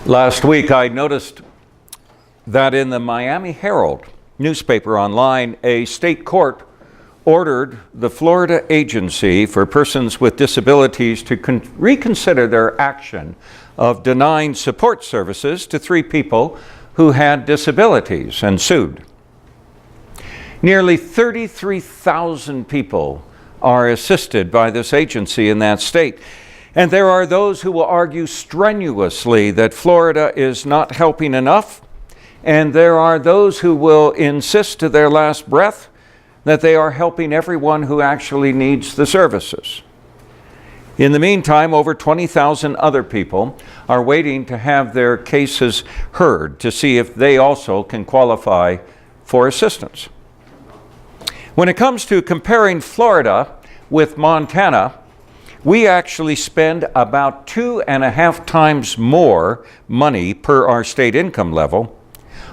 Last week, I noticed that in the Miami Herald newspaper online, a state court ordered the Florida Agency for Persons with Disabilities to reconsider their action of denying support services to 3 people who had disabilities and sued. Nearly 33,000 people are assisted by this agency in that state. And there are those who will argue strenuously that Florida is not helping enough. And there are those who will insist to their last breath that they are helping everyone who actually needs the services. In the meantime, over 20,000 other people are waiting to have their cases heard to see if they also can qualify for assistance. When it comes to comparing Florida with Montana, we actually spend about 2.5 times more money per our state income level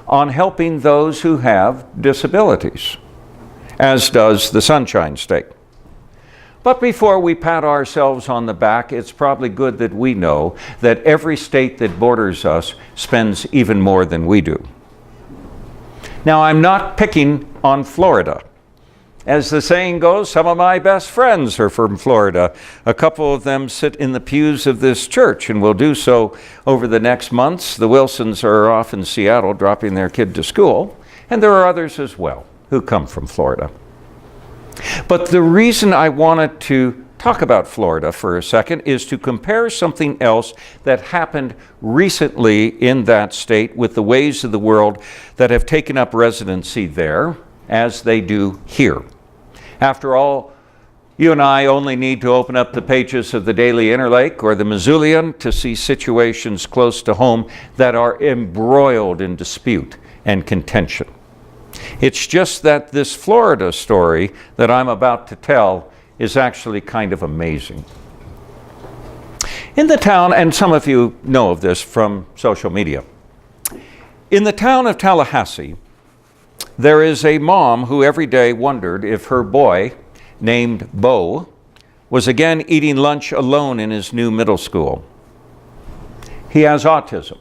on helping those who have disabilities, as does the Sunshine State. But before we pat ourselves on the back, it's probably good that we know that every state that borders us spends even more than we do. Now, I'm not picking on Florida. As the saying goes, some of my best friends are from Florida. A couple of them sit in the pews of this church and will do so over the next months. The Wilsons are off in Seattle dropping their kid to school, and there are others as well who come from Florida. But the reason I wanted to talk about Florida for a second is to compare something else that happened recently in that state with the ways of the world that have taken up residency there, as they do here. After all, you and I only need to open up the pages of the Daily Interlake or the Missoulian to see situations close to home that are embroiled in dispute and contention. It's just that this Florida story that I'm about to tell is actually kind of amazing. In the town, and some of you know of this from social media, in the town of Tallahassee, there is a mom who every day wondered if her boy, named Bo, was again eating lunch alone in his new middle school. He has autism.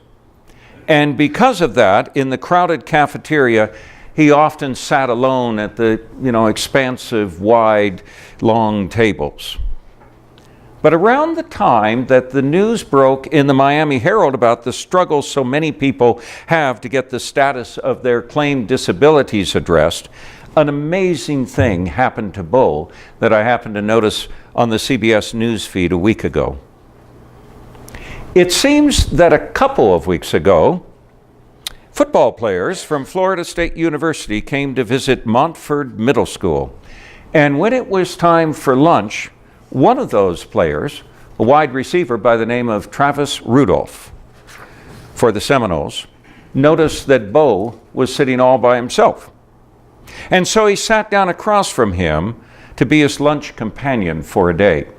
And because of that, in the crowded cafeteria, he often sat alone at the, expansive, wide, long tables. But around the time that the news broke in the Miami Herald about the struggles so many people have to get the status of their claimed disabilities addressed, an amazing thing happened to Bo that I happened to notice on the CBS News feed a week ago. It seems that a couple of weeks ago, football players from Florida State University came to visit Montford Middle School. And when it was time for lunch, one of those players, a wide receiver by the name of Travis Rudolph for the Seminoles, noticed that Bo was sitting all by himself. And so he sat down across from him to be his lunch companion for a day.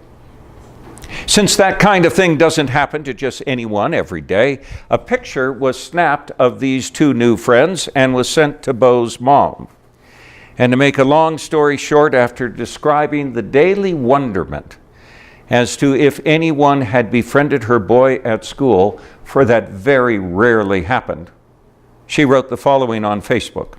Since that kind of thing doesn't happen to just anyone every day, a picture was snapped of these 2 new friends and was sent to Bo's mom. And to make a long story short, after describing the daily wonderment as to if anyone had befriended her boy at school, for that very rarely happened, she wrote the following on Facebook.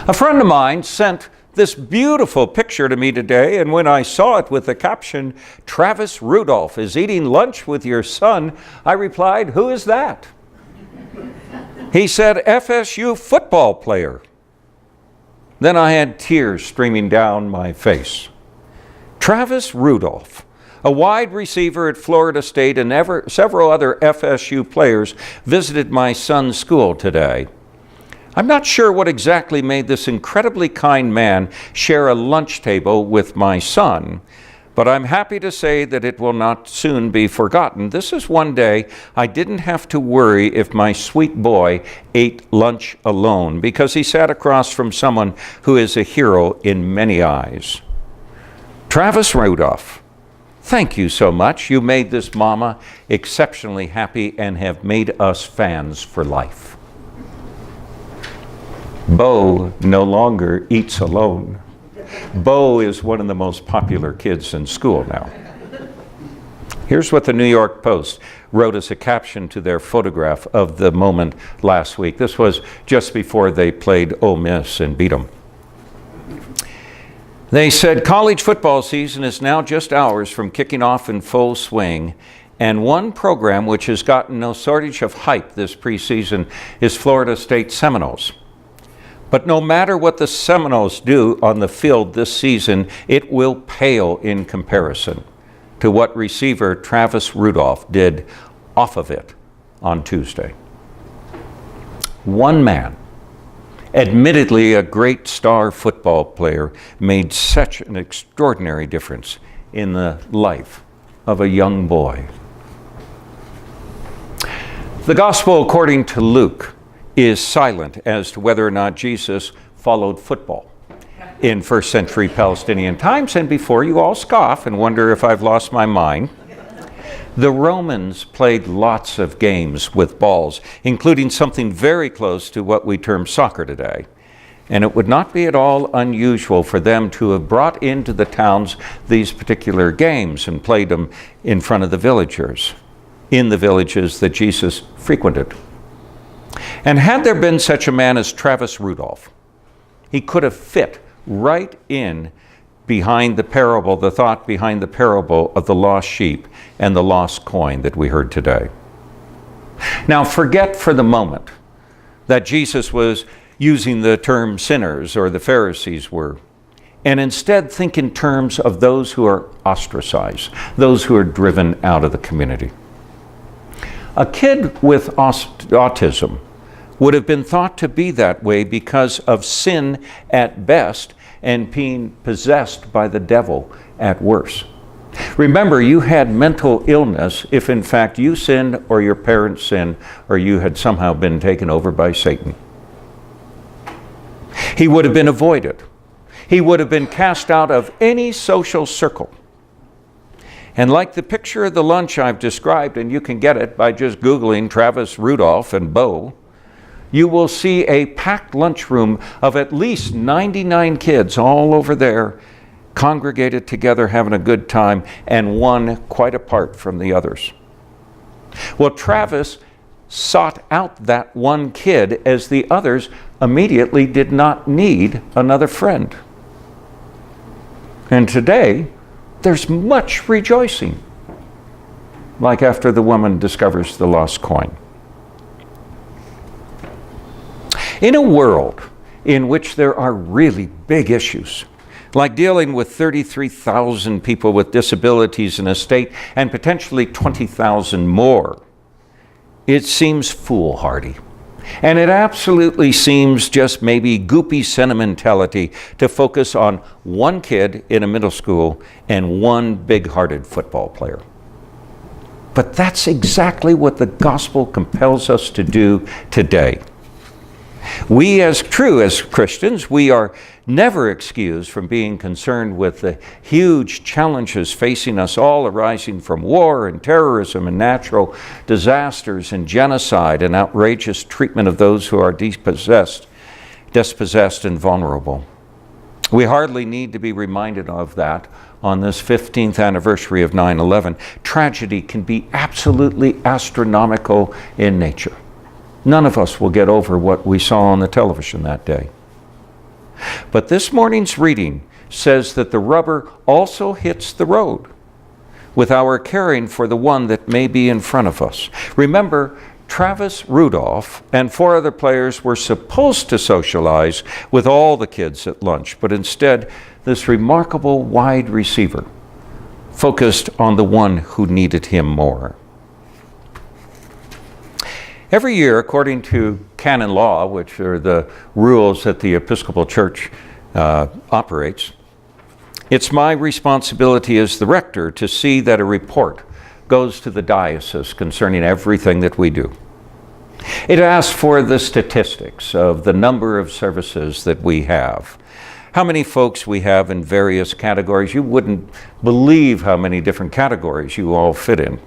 A friend of mine sent this beautiful picture to me today, and when I saw it with the caption, "Travis Rudolph is eating lunch with your son," I replied, "Who is that?" He said, "FSU football player." Then I had tears streaming down my face. Travis Rudolph, a wide receiver at Florida State, and several other FSU players visited my son's school today. I'm not sure what exactly made this incredibly kind man share a lunch table with my son, but I'm happy to say that it will not soon be forgotten. This is one day I didn't have to worry if my sweet boy ate lunch alone, because he sat across from someone who is a hero in many eyes. Travis Rudolph, thank you so much. You made this mama exceptionally happy and have made us fans for life. Bo no longer eats alone. Bo is one of the most popular kids in school now. Here's what the New York Post wrote us a caption to their photograph of the moment last week. This was just before they played Ole Miss and beat them. They said, college football season is now just hours from kicking off in full swing, and one program which has gotten no shortage of hype this preseason is Florida State Seminoles. But no matter what the Seminoles do on the field this season, it will pale in comparison to what receiver Travis Rudolph did off of it on Tuesday. One man, admittedly a great star football player, made such an extraordinary difference in the life of a young boy. The Gospel according to Luke is silent as to whether or not Jesus followed football in first century Palestinian times. And before you all scoff and wonder if I've lost my mind, the Romans played lots of games with balls, including something very close to what we term soccer today. And it would not be at all unusual for them to have brought into the towns these particular games and played them in front of the villagers, in the villages that Jesus frequented. And had there been such a man as Travis Rudolph, he could have fit right in behind the parable, the thought behind the parable of the lost sheep and the lost coin that we heard today. Now forget for the moment that Jesus was using the term sinners, or the Pharisees were, and instead think in terms of those who are ostracized, those who are driven out of the community. A kid with autism would have been thought to be that way because of sin at best and being possessed by the devil at worst. Remember, you had mental illness if in fact you sinned or your parents sinned or you had somehow been taken over by Satan. He would have been avoided. He would have been cast out of any social circle. And like the picture of the lunch I've described, and you can get it by just Googling Travis Rudolph and Bo, you will see a packed lunchroom of at least 99 kids all over there, congregated together having a good time, and one quite apart from the others. Well, Travis sought out that one kid as the others immediately did not need another friend. And today, there's much rejoicing, like after the woman discovers the lost coin. In a world in which there are really big issues, like dealing with 33,000 people with disabilities in a state and potentially 20,000 more, it seems foolhardy. And it absolutely seems just maybe goopy sentimentality to focus on one kid in a middle school and one big-hearted football player. But that's exactly what the gospel compels us to do today. We as Christians, we are never excused from being concerned with the huge challenges facing us all, arising from war and terrorism and natural disasters and genocide and outrageous treatment of those who are dispossessed and vulnerable. We hardly need to be reminded of that on this 15th anniversary of 9/11. Tragedy can be absolutely astronomical in nature. None of us will get over what we saw on the television that day. But this morning's reading says that the rubber also hits the road with our caring for the one that may be in front of us. Remember, Travis Rudolph and 4 other players were supposed to socialize with all the kids at lunch, but instead, this remarkable wide receiver focused on the one who needed him more. Every year, according to canon law, which are the rules that the Episcopal Church operates, it's my responsibility as the rector to see that a report goes to the diocese concerning everything that we do. It asks for the statistics of the number of services that we have, how many folks we have in various categories. You wouldn't believe how many different categories you all fit in.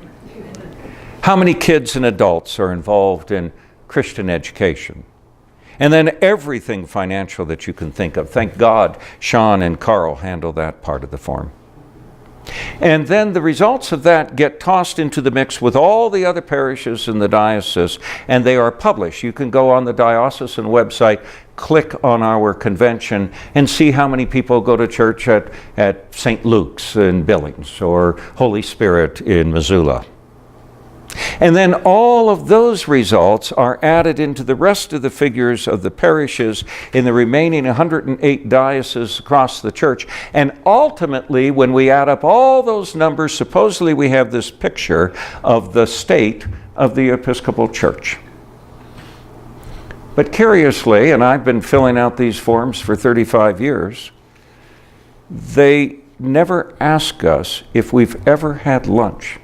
How many kids and adults are involved in Christian education? And then everything financial that you can think of. Thank God Sean and Carl handle that part of the form. And then the results of that get tossed into the mix with all the other parishes in the diocese, and they are published. You can go on the diocesan website, click on our convention, and see how many people go to church at St. Luke's in Billings or Holy Spirit in Missoula. And then all of those results are added into the rest of the figures of the parishes in the remaining 108 dioceses across the church. And ultimately, when we add up all those numbers, supposedly we have this picture of the state of the Episcopal Church. But curiously, and I've been filling out these forms for 35 years, they never ask us if we've ever had lunch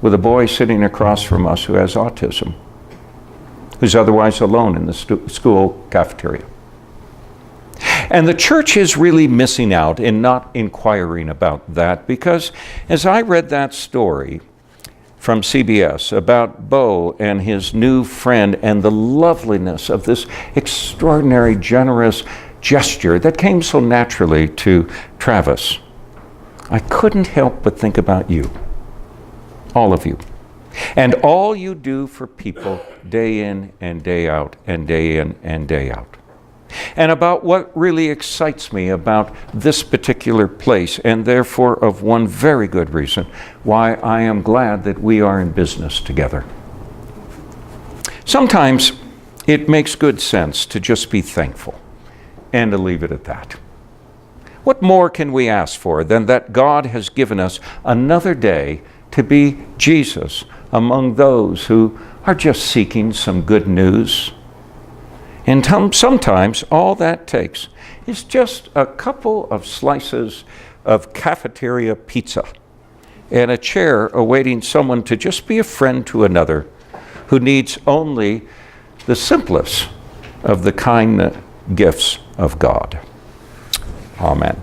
with a boy sitting across from us who has autism, who's otherwise alone in the school cafeteria. And the church is really missing out in not inquiring about that, because as I read that story from CBS about Bo and his new friend and the loveliness of this extraordinary, generous gesture that came so naturally to Travis, I couldn't help but think about you. All of you. And all you do for people day in and day out and day in and day out. And about what really excites me about this particular place, and therefore of one very good reason why I am glad that we are in business together. Sometimes it makes good sense to just be thankful and to leave it at that. What more can we ask for than that God has given us another day to be Jesus among those who are just seeking some good news? And sometimes all that takes is just a couple of slices of cafeteria pizza and a chair awaiting someone to just be a friend to another who needs only the simplest of the kind gifts of God. Amen.